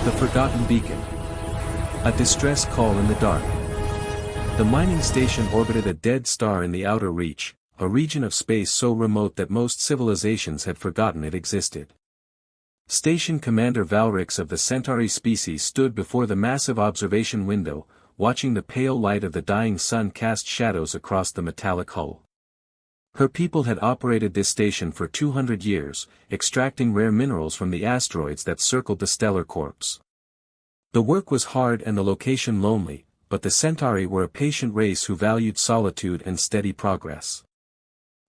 The Forgotten Beacon. A distress call in the dark. The mining station orbited a dead star in the outer reach, a region of space so remote that most civilizations had forgotten it existed. Station Commander Valrix of the Centauri species stood before the massive observation window, watching the pale light of the dying sun cast shadows across the metallic hull. Her people had operated this station for 200 years, extracting rare minerals from the asteroids that circled the stellar corpse. The work was hard and the location lonely, but the Centauri were a patient race who valued solitude and steady progress.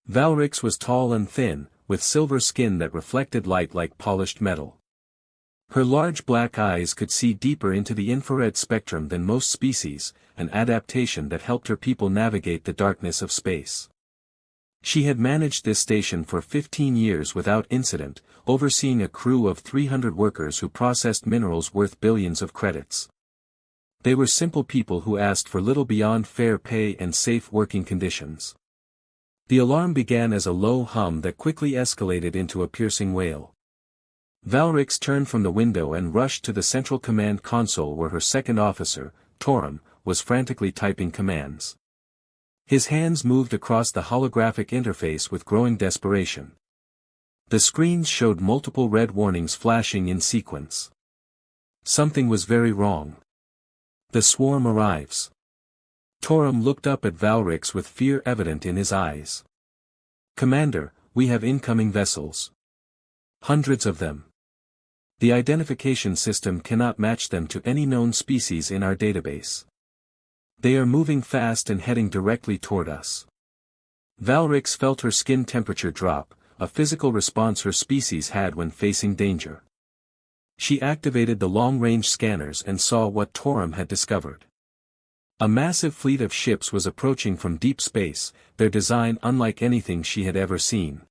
Valrix was tall and thin, with silver skin that reflected light like polished metal. Her large black eyes could see deeper into the infrared spectrum than most species, an adaptation that helped her people navigate the darkness of space. She had managed this station for 15 years without incident, overseeing a crew of 300 workers who processed minerals worth billions of credits. They were simple people who asked for little beyond fair pay and safe working conditions. The alarm began as a low hum that quickly escalated into a piercing wail. Valrix turned from the window and rushed to the central command console where her second officer, Torum, was frantically typing commands. His hands moved across the holographic interface with growing desperation. The screens showed multiple red warnings flashing in sequence. Something was very wrong. The swarm arrives. Torum looked up at Valrix with fear evident in his eyes. Commander, we have incoming vessels. Hundreds of them. The identification system cannot match them to any known species in our database. They are moving fast and heading directly toward us. Valrix felt her skin temperature drop, a physical response her species had when facing danger. She activated the long-range scanners and saw what Torum had discovered. A massive fleet of ships was approaching from deep space, their design unlike anything she had ever seen.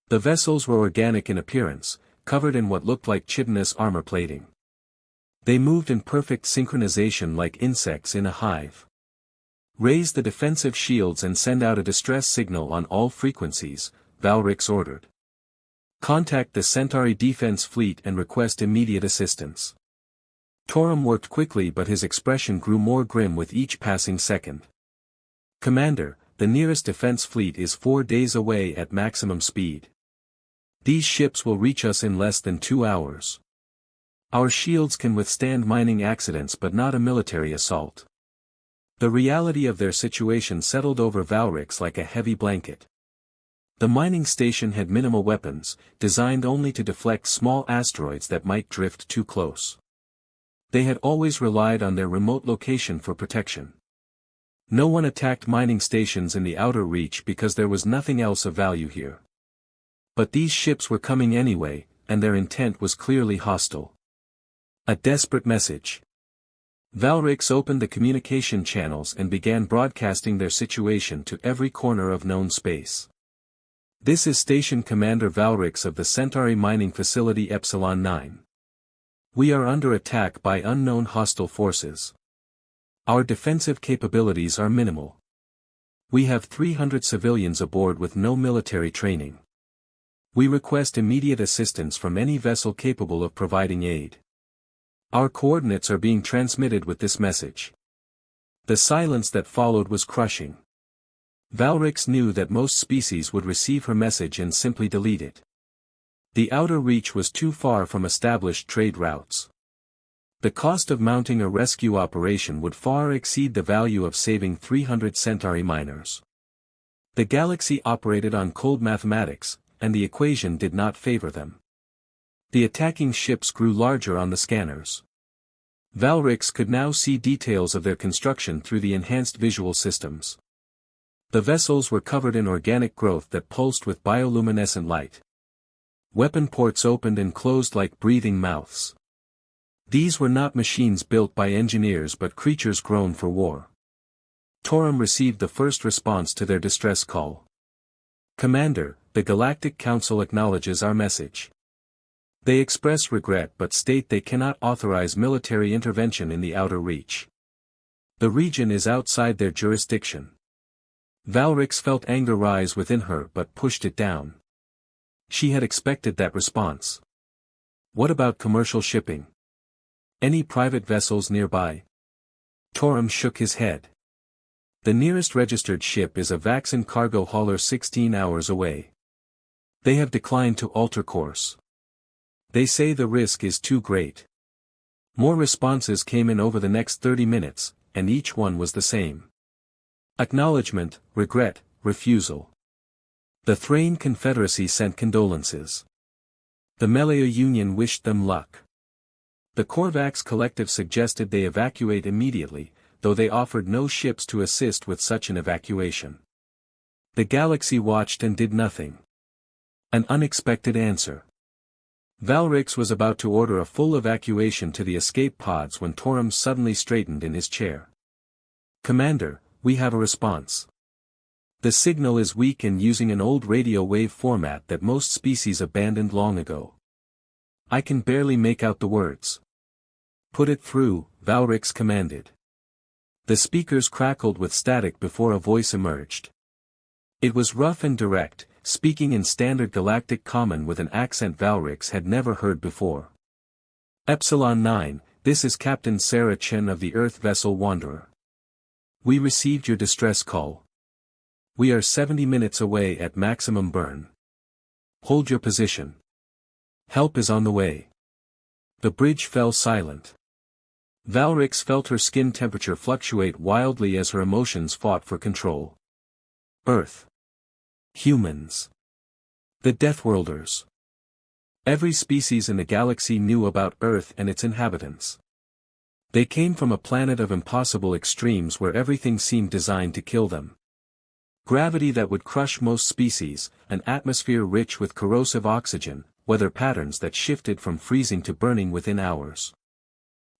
The vessels were organic in appearance, covered in what looked like chitinous armor plating. They moved in perfect synchronization like insects in a hive. Raise the defensive shields and send out a distress signal on all frequencies, Valrix ordered. Contact the Centauri defense fleet and request immediate assistance. Torum worked quickly but his expression grew more grim with each passing second. Commander, the nearest defense fleet is 4 days away at maximum speed. These ships will reach us in less than 2 hours. Our shields can withstand mining accidents but not a military assault. The reality of their situation settled over Valrix like a heavy blanket. The mining station had minimal weapons, designed only to deflect small asteroids that might drift too close. They had always relied on their remote location for protection. No one attacked mining stations in the outer reach because there was nothing else of value here. But these ships were coming anyway, and their intent was clearly hostile. A desperate message. Valrix opened the communication channels and began broadcasting their situation to every corner of known space. This is Station Commander Valrix of the Centauri Mining Facility Epsilon 9. We are under attack by unknown hostile forces. Our defensive capabilities are minimal. We have 300 civilians aboard with no military training. We request immediate assistance from any vessel capable of providing aid. Our coordinates are being transmitted with this message. The silence that followed was crushing. Valrix knew that most species would receive her message and simply delete it. The outer reach was too far from established trade routes. The cost of mounting a rescue operation would far exceed the value of saving 300 Centauri miners. The galaxy operated on cold mathematics, and the equation did not favor them. The attacking ships grew larger on the scanners. Valrix could now see details of their construction through the enhanced visual systems. The vessels were covered in organic growth that pulsed with bioluminescent light. Weapon ports opened and closed like breathing mouths. These were not machines built by engineers but creatures grown for war. Torum received the first response to their distress call. Commander, the Galactic Council acknowledges our message. They express regret but state they cannot authorize military intervention in the outer reach. The region is outside their jurisdiction. Valrix felt anger rise within her but pushed it down. She had expected that response. What about commercial shipping? Any private vessels nearby? Torum shook his head. The nearest registered ship is a Vaxxan cargo hauler 16 hours away. They have declined to alter course. They say the risk is too great. More responses came in over the next 30 minutes, and each one was the same. Acknowledgement, regret, refusal. The Thrain Confederacy sent condolences. The Malaya Union wished them luck. The Korvax Collective suggested they evacuate immediately, though they offered no ships to assist with such an evacuation. The galaxy watched and did nothing. An unexpected answer. Valrix was about to order a full evacuation to the escape pods when Torum suddenly straightened in his chair. Commander, we have a response. The signal is weak and using an old radio wave format that most species abandoned long ago. I can barely make out the words. Put it through, Valrix commanded. The speakers crackled with static before a voice emerged. It was rough and direct, speaking in standard galactic common with an accent Valrix had never heard before. Epsilon 9, this is Captain Sarah Chen of the Earth vessel Wanderer. We received your distress call. We are 70 minutes away at maximum burn. Hold your position. Help is on the way. The bridge fell silent. Valrix felt her skin temperature fluctuate wildly as her emotions fought for control. Earth. Humans. The Deathworlders. Every species in the galaxy knew about Earth and its inhabitants. They came from a planet of impossible extremes where everything seemed designed to kill them. Gravity that would crush most species, an atmosphere rich with corrosive oxygen, weather patterns that shifted from freezing to burning within hours.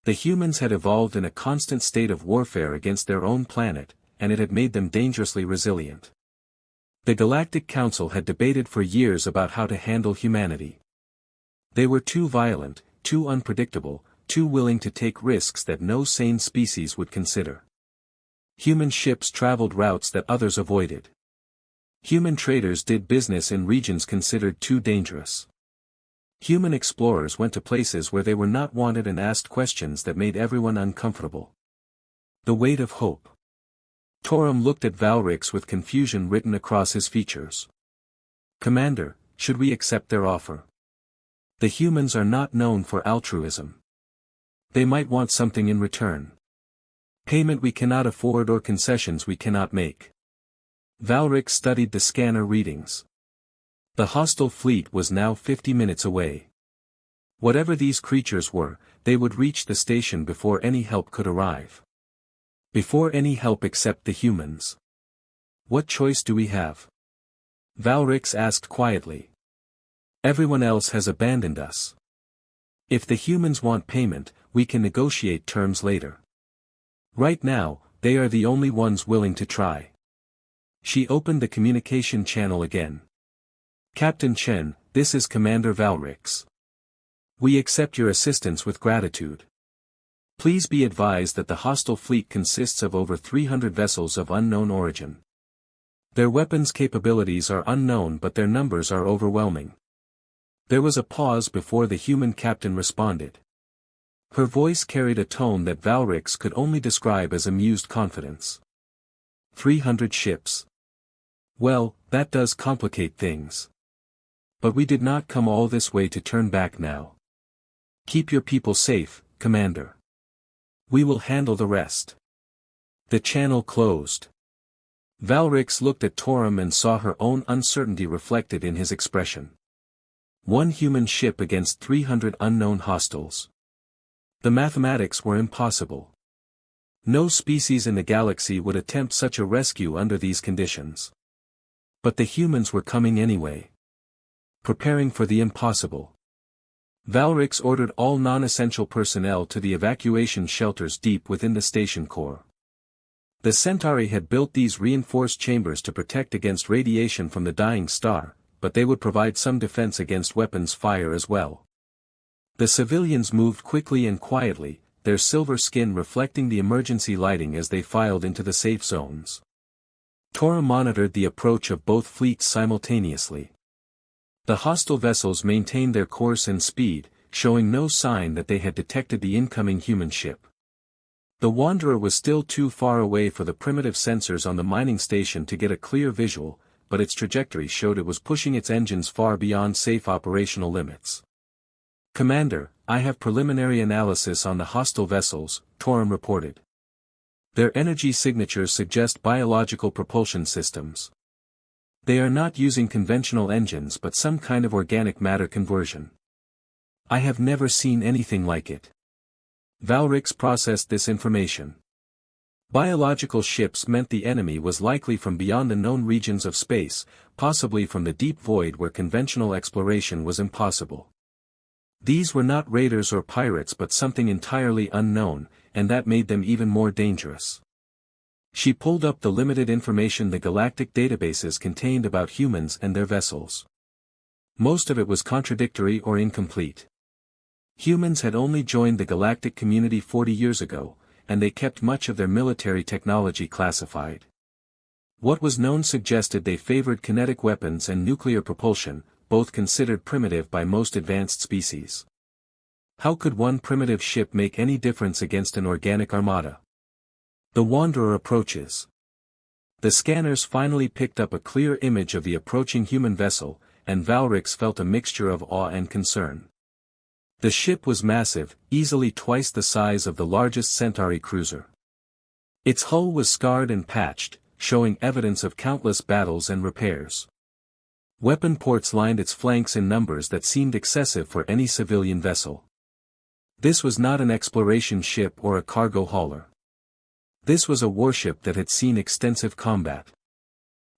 The humans had evolved in a constant state of warfare against their own planet, and it had made them dangerously resilient. The Galactic Council had debated for years about how to handle humanity. They were too violent, too unpredictable, too willing to take risks that no sane species would consider. Human ships traveled routes that others avoided. Human traders did business in regions considered too dangerous. Human explorers went to places where they were not wanted and asked questions that made everyone uncomfortable. The weight of hope. Torum looked at Valrix with confusion written across his features. Commander, should we accept their offer? The humans are not known for altruism. They might want something in return. Payment we cannot afford or concessions we cannot make. Valrix studied the scanner readings. The hostile fleet was now 50 minutes away. Whatever these creatures were, they would reach the station before any help could arrive. Before any help except the humans. What choice do we have? Valrix asked quietly. Everyone else has abandoned us. If the humans want payment, we can negotiate terms later. Right now, they are the only ones willing to try. She opened the communication channel again. Captain Chen, this is Commander Valrix. We accept your assistance with gratitude. Please be advised that the hostile fleet consists of over 300 vessels of unknown origin. Their weapons capabilities are unknown but their numbers are overwhelming. There was a pause before the human captain responded. Her voice carried a tone that Valrix could only describe as amused confidence. 300 ships. Well, that does complicate things. But we did not come all this way to turn back now. Keep your people safe, Commander. We will handle the rest. The channel closed. Valrix looked at Torum and saw her own uncertainty reflected in his expression. One human ship against 300 unknown hostiles. The mathematics were impossible. No species in the galaxy would attempt such a rescue under these conditions. But the humans were coming anyway. Preparing for the impossible. Valrix ordered all non-essential personnel to the evacuation shelters deep within the station core. The Centauri had built these reinforced chambers to protect against radiation from the dying star, but they would provide some defense against weapons fire as well. The civilians moved quickly and quietly, their silver skin reflecting the emergency lighting as they filed into the safe zones. Tora monitored the approach of both fleets simultaneously. The hostile vessels maintained their course and speed, showing no sign that they had detected the incoming human ship. The Wanderer was still too far away for the primitive sensors on the mining station to get a clear visual, but its trajectory showed it was pushing its engines far beyond safe operational limits. "Commander, I have preliminary analysis on the hostile vessels," Torum reported. "Their energy signatures suggest biological propulsion systems. They are not using conventional engines but some kind of organic matter conversion. I have never seen anything like it." Valrix processed this information. Biological ships meant the enemy was likely from beyond the known regions of space, possibly from the deep void where conventional exploration was impossible. These were not raiders or pirates but something entirely unknown, and that made them even more dangerous. She pulled up the limited information the galactic databases contained about humans and their vessels. Most of it was contradictory or incomplete. Humans had only joined the galactic community 40 years ago, and they kept much of their military technology classified. What was known suggested they favored kinetic weapons and nuclear propulsion, both considered primitive by most advanced species. How could one primitive ship make any difference against an organic armada? The Wanderer approaches. The scanners finally picked up a clear image of the approaching human vessel, and Valrix felt a mixture of awe and concern. The ship was massive, easily twice the size of the largest Centauri cruiser. Its hull was scarred and patched, showing evidence of countless battles and repairs. Weapon ports lined its flanks in numbers that seemed excessive for any civilian vessel. This was not an exploration ship or a cargo hauler. This was a warship that had seen extensive combat.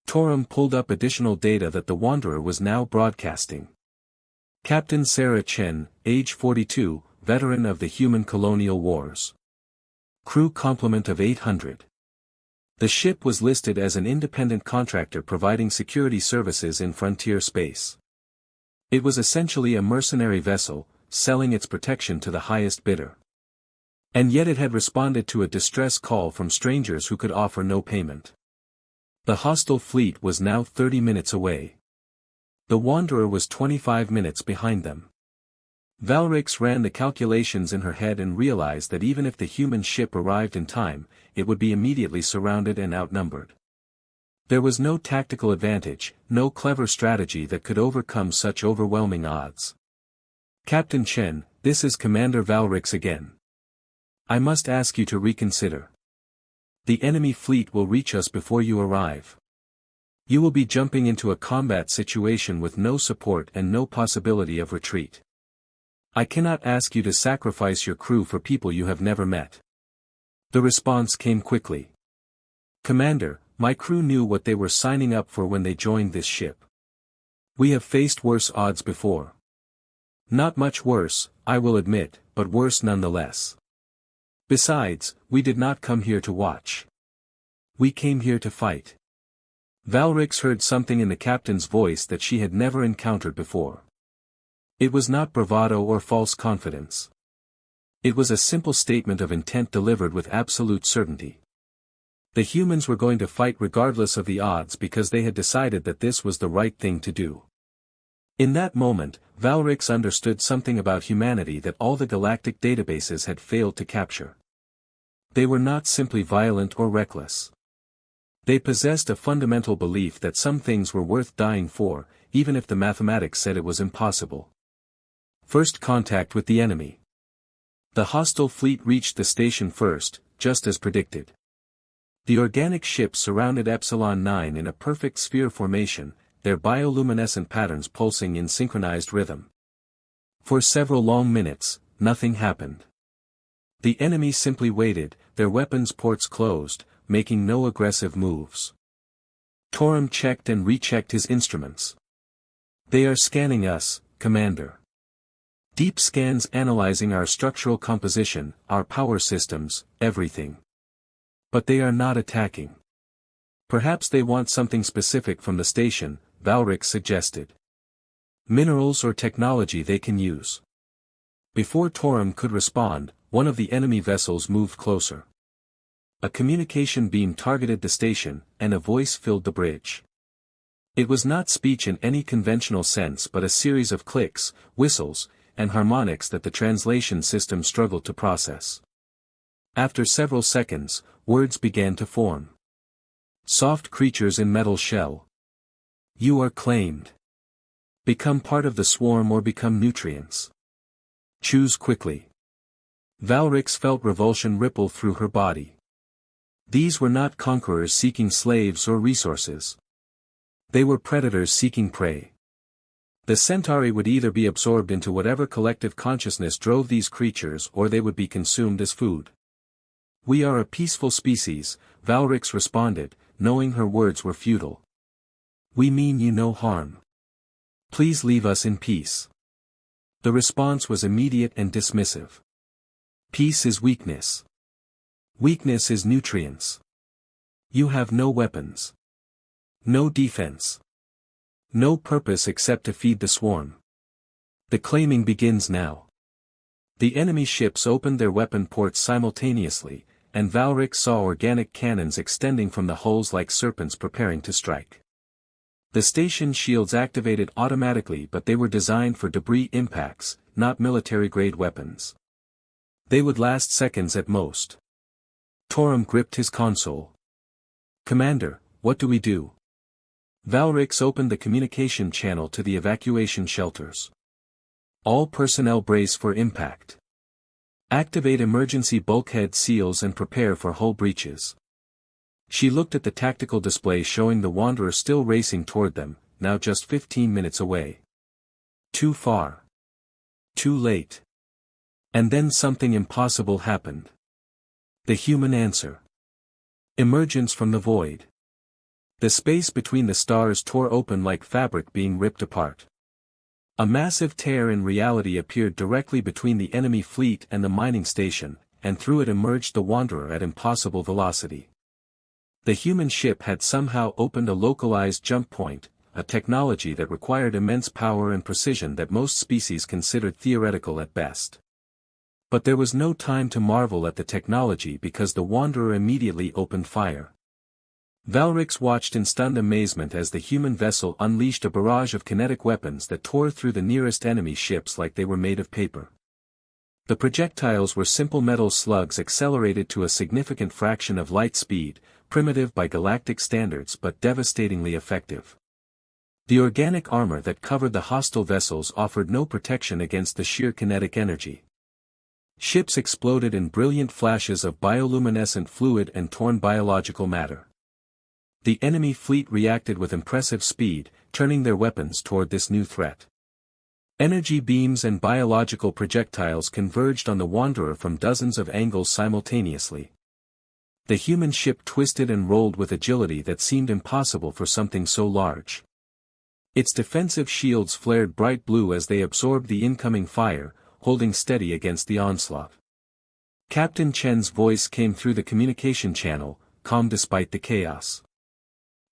Torum pulled up additional data that the Wanderer was now broadcasting. Captain Sarah Chen, age 42, veteran of the human colonial wars. Crew complement of 800. The ship was listed as an independent contractor providing security services in frontier space. It was essentially a mercenary vessel, selling its protection to the highest bidder. And yet it had responded to a distress call from strangers who could offer no payment. The hostile fleet was now 30 minutes away. The Wanderer was 25 minutes behind them. Valrix ran the calculations in her head and realized that even if the human ship arrived in time, it would be immediately surrounded and outnumbered. There was no tactical advantage, no clever strategy that could overcome such overwhelming odds. "Captain Chen, this is Commander Valrix again. I must ask you to reconsider. The enemy fleet will reach us before you arrive. You will be jumping into a combat situation with no support and no possibility of retreat. I cannot ask you to sacrifice your crew for people you have never met." The response came quickly. "Commander, my crew knew what they were signing up for when they joined this ship. We have faced worse odds before. Not much worse, I will admit, but worse nonetheless. Besides, we did not come here to watch. We came here to fight." Valrix heard something in the captain's voice that she had never encountered before. It was not bravado or false confidence. It was a simple statement of intent delivered with absolute certainty. The humans were going to fight regardless of the odds because they had decided that this was the right thing to do. In that moment, Valrix understood something about humanity that all the galactic databases had failed to capture. They were not simply violent or reckless. They possessed a fundamental belief that some things were worth dying for, even if the mathematics said it was impossible. First contact with the enemy. The hostile fleet reached the station first, just as predicted. The organic ships surrounded Epsilon 9 in a perfect sphere formation, their bioluminescent patterns pulsing in synchronized rhythm. For several long minutes, nothing happened. The enemy simply waited, their weapons ports closed, making no aggressive moves. Torum checked and rechecked his instruments. "They are scanning us, Commander. Deep scans analyzing our structural composition, our power systems, everything. But they are not attacking. Perhaps they want something specific from the station," Valrix suggested. "Minerals or technology they can use." Before Torum could respond, one of the enemy vessels moved closer. A communication beam targeted the station, and a voice filled the bridge. It was not speech in any conventional sense but a series of clicks, whistles, and harmonics that the translation system struggled to process. After several seconds, words began to form. Soft creatures in metal shell. You are claimed. Become part of the swarm or become nutrients. Choose quickly. Valrix felt revulsion ripple through her body. These were not conquerors seeking slaves or resources. They were predators seeking prey. The Centauri would either be absorbed into whatever collective consciousness drove these creatures or they would be consumed as food. We are a peaceful species, Valrix responded, knowing her words were futile. We mean you no harm. Please leave us in peace. The response was immediate and dismissive. Peace is weakness. Weakness is nutrients. You have no weapons. No defense. No purpose except to feed the swarm. The claiming begins now. The enemy ships opened their weapon ports simultaneously, and Valrix saw organic cannons extending from the hulls like serpents preparing to strike. The station shields activated automatically, but they were designed for debris impacts, not military-grade weapons. They would last seconds at most. Torum gripped his console. Commander, what do we do? Valrix opened the communication channel to the evacuation shelters. All personnel brace for impact. Activate emergency bulkhead seals and prepare for hull breaches. She looked at the tactical display showing the Wanderer still racing toward them, now just 15 minutes away. Too far. Too late. And then something impossible happened. The human answer. Emergence from the void. The space between the stars tore open like fabric being ripped apart. A massive tear in reality appeared directly between the enemy fleet and the mining station, and through it emerged the Wanderer at impossible velocity. The human ship had somehow opened a localized jump point, a technology that required immense power and precision that most species considered theoretical at best. But there was no time to marvel at the technology because the Wanderer immediately opened fire. Valrix watched in stunned amazement as the human vessel unleashed a barrage of kinetic weapons that tore through the nearest enemy ships like they were made of paper. The projectiles were simple metal slugs accelerated to a significant fraction of light speed, primitive by galactic standards but devastatingly effective. The organic armor that covered the hostile vessels offered no protection against the sheer kinetic energy. Ships exploded in brilliant flashes of bioluminescent fluid and torn biological matter. The enemy fleet reacted with impressive speed, turning their weapons toward this new threat. Energy beams and biological projectiles converged on the Wanderer from dozens of angles simultaneously. The human ship twisted and rolled with agility that seemed impossible for something so large. Its defensive shields flared bright blue as they absorbed the incoming fire, holding steady against the onslaught. Captain Chen's voice came through the communication channel, calm despite the chaos.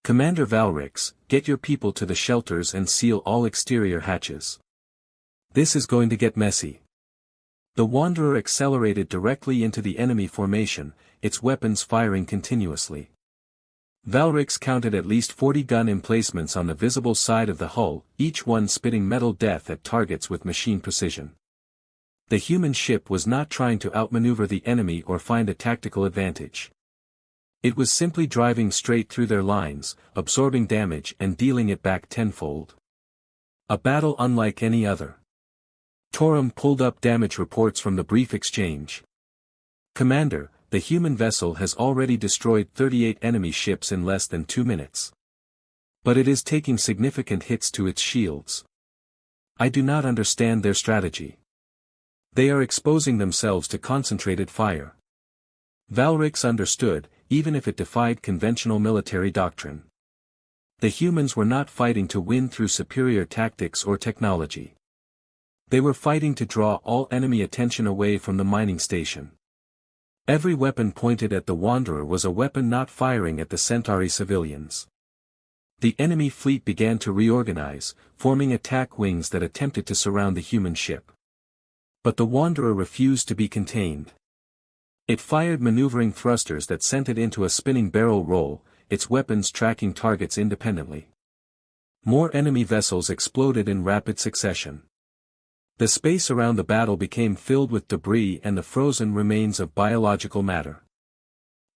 Commander Valrix, get your people to the shelters and seal all exterior hatches. This is going to get messy. The Wanderer accelerated directly into the enemy formation, its weapons firing continuously. Valrix counted at least 40 gun emplacements on the visible side of the hull, each one spitting metal death at targets with machine precision. The human ship was not trying to outmaneuver the enemy or find a tactical advantage. It was simply driving straight through their lines, absorbing damage and dealing it back tenfold. A battle unlike any other. Torum pulled up damage reports from the brief exchange. Commander, the human vessel has already destroyed 38 enemy ships in less than 2 minutes. But it is taking significant hits to its shields. I do not understand their strategy. They are exposing themselves to concentrated fire. Valrix understood, even if it defied conventional military doctrine. The humans were not fighting to win through superior tactics or technology. They were fighting to draw all enemy attention away from the mining station. Every weapon pointed at the Wanderer was a weapon not firing at the Centauri civilians. The enemy fleet began to reorganize, forming attack wings that attempted to surround the human ship. But the Wanderer refused to be contained. It fired maneuvering thrusters that sent it into a spinning barrel roll, its weapons tracking targets independently. More enemy vessels exploded in rapid succession. The space around the battle became filled with debris and the frozen remains of biological matter.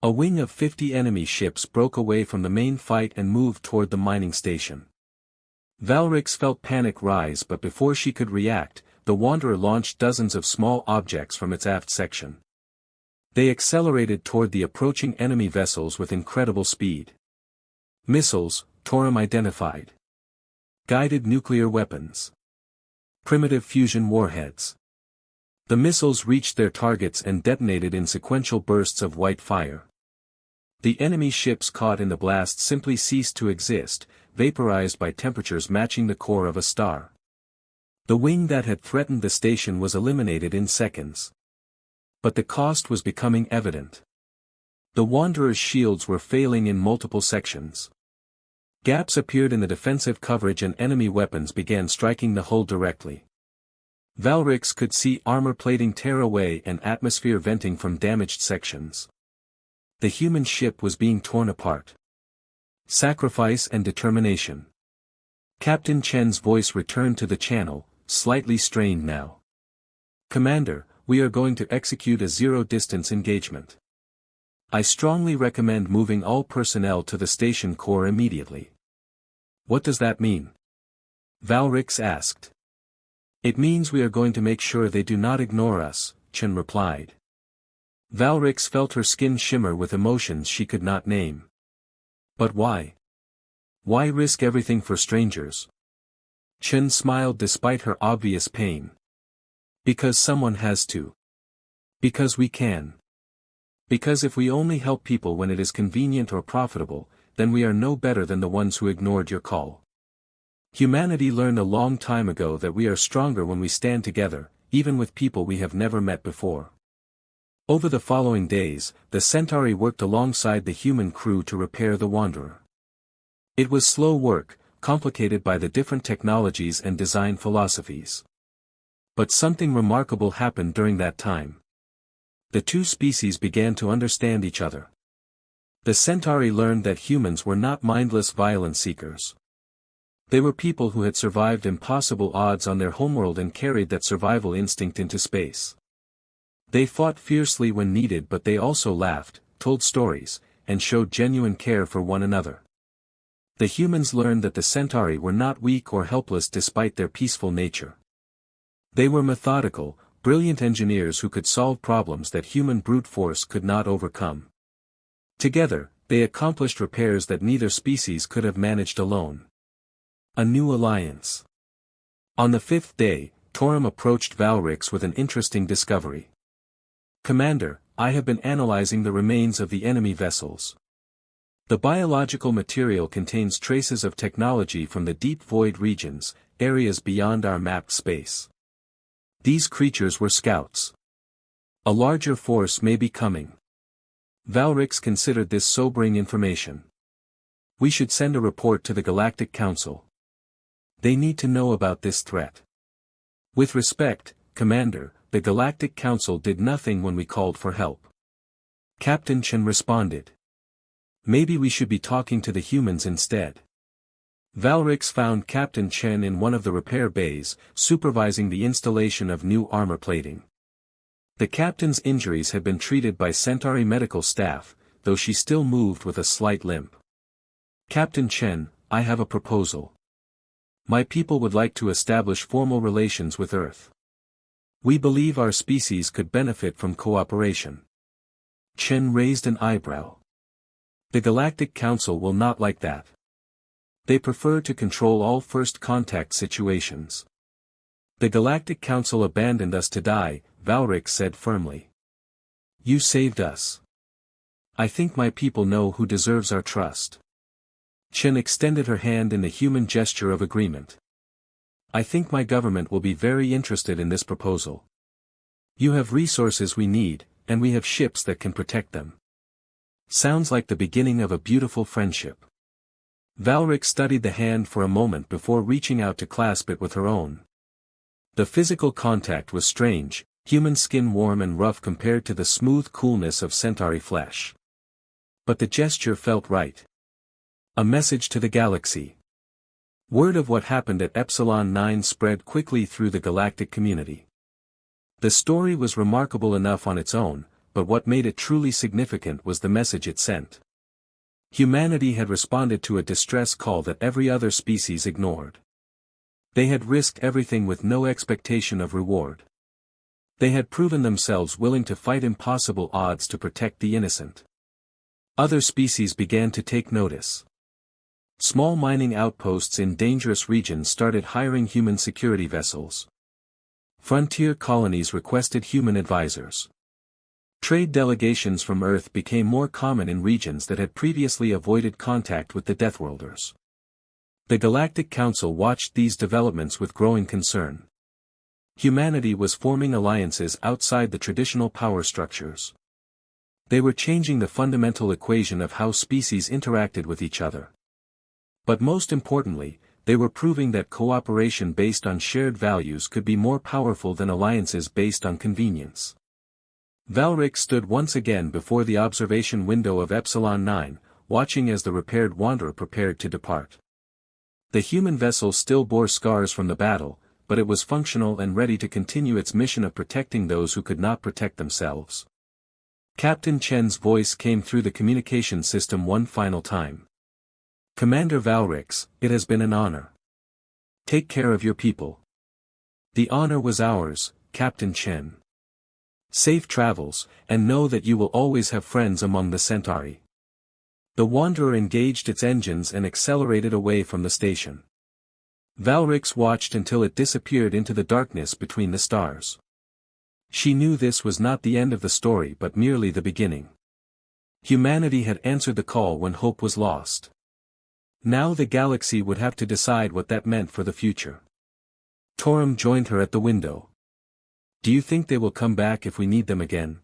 A wing of 50 enemy ships broke away from the main fight and moved toward the mining station. Valrix felt panic rise, but before she could react, the Wanderer launched dozens of small objects from its aft section. They accelerated toward the approaching enemy vessels with incredible speed. Missiles, Torum identified. Guided nuclear weapons. Primitive fusion warheads. The missiles reached their targets and detonated in sequential bursts of white fire. The enemy ships caught in the blast simply ceased to exist, vaporized by temperatures matching the core of a star. The wing that had threatened the station was eliminated in seconds. But the cost was becoming evident. The Wanderer's shields were failing in multiple sections. Gaps appeared in the defensive coverage and enemy weapons began striking the hull directly. Valrix could see armor plating tear away and atmosphere venting from damaged sections. The human ship was being torn apart. Sacrifice and determination. Captain Chen's voice returned to the channel, slightly strained now. Commander, we are going to execute a zero-distance engagement. I strongly recommend moving all personnel to the station core immediately. What does that mean? Valrix asked. It means we are going to make sure they do not ignore us, Chen replied. Valrix felt her skin shimmer with emotions she could not name. But why? Why risk everything for strangers? Chen smiled despite her obvious pain. Because someone has to. Because we can. Because if we only help people when it is convenient or profitable, then we are no better than the ones who ignored your call. Humanity learned a long time ago that we are stronger when we stand together, even with people we have never met before. Over the following days, the Centauri worked alongside the human crew to repair the Wanderer. It was slow work, complicated by the different technologies and design philosophies. But something remarkable happened during that time. The two species began to understand each other. The Centauri learned that humans were not mindless violence seekers. They were people who had survived impossible odds on their homeworld and carried that survival instinct into space. They fought fiercely when needed, but they also laughed, told stories, and showed genuine care for one another. The humans learned that the Centauri were not weak or helpless despite their peaceful nature. They were methodical, brilliant engineers who could solve problems that human brute force could not overcome. Together, they accomplished repairs that neither species could have managed alone. A new alliance. On the fifth day, Torum approached Valrix with an interesting discovery. Commander, I have been analyzing the remains of the enemy vessels. The biological material contains traces of technology from the deep void regions, areas beyond our mapped space. These creatures were scouts. A larger force may be coming. Valrix considered this sobering information. We should send a report to the Galactic Council. They need to know about this threat. With respect, Commander, the Galactic Council did nothing when we called for help. Captain Chen responded. Maybe we should be talking to the humans instead. Valrix found Captain Chen in one of the repair bays, supervising the installation of new armor plating. The captain's injuries had been treated by Centauri medical staff, though she still moved with a slight limp. Captain Chen, I have a proposal. My people would like to establish formal relations with Earth. We believe our species could benefit from cooperation. Chen raised an eyebrow. The Galactic Council will not like that. They prefer to control all first contact situations. The Galactic Council abandoned us to die, Valrix said firmly. You saved us. I think my people know who deserves our trust. Chen extended her hand in the human gesture of agreement. I think my government will be very interested in this proposal. You have resources we need, and we have ships that can protect them. Sounds like the beginning of a beautiful friendship. Valrix studied the hand for a moment before reaching out to clasp it with her own. The physical contact was strange, human skin warm and rough compared to the smooth coolness of Centauri flesh. But the gesture felt right. A message to the galaxy. Word of what happened at Epsilon 9 spread quickly through the galactic community. The story was remarkable enough on its own, but what made it truly significant was the message it sent. Humanity had responded to a distress call that every other species ignored. They had risked everything with no expectation of reward. They had proven themselves willing to fight impossible odds to protect the innocent. Other species began to take notice. Small mining outposts in dangerous regions started hiring human security vessels. Frontier colonies requested human advisors. Trade delegations from Earth became more common in regions that had previously avoided contact with the Deathworlders. The Galactic Council watched these developments with growing concern. Humanity was forming alliances outside the traditional power structures. They were changing the fundamental equation of how species interacted with each other. But most importantly, they were proving that cooperation based on shared values could be more powerful than alliances based on convenience. Valric stood once again before the observation window of Epsilon 9, watching as the repaired Wanderer prepared to depart. The human vessel still bore scars from the battle, but it was functional and ready to continue its mission of protecting those who could not protect themselves. Captain Chen's voice came through the communication system one final time. Commander Valrix, it has been an honor. Take care of your people. The honor was ours, Captain Chen. Safe travels, and know that you will always have friends among the Centauri. The Wanderer engaged its engines and accelerated away from the station. Valrix watched until it disappeared into the darkness between the stars. She knew this was not the end of the story but merely the beginning. Humanity had answered the call when hope was lost. Now the galaxy would have to decide what that meant for the future. Torum joined her at the window. Do you think they will come back if we need them again?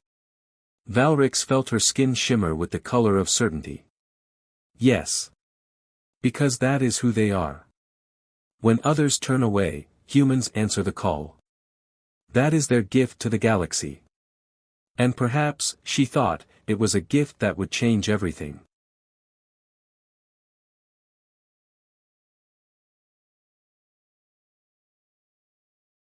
Valrix felt her skin shimmer with the color of certainty. Yes. Because that is who they are. When others turn away, humans answer the call. That is their gift to the galaxy. And perhaps, she thought, it was a gift that would change everything.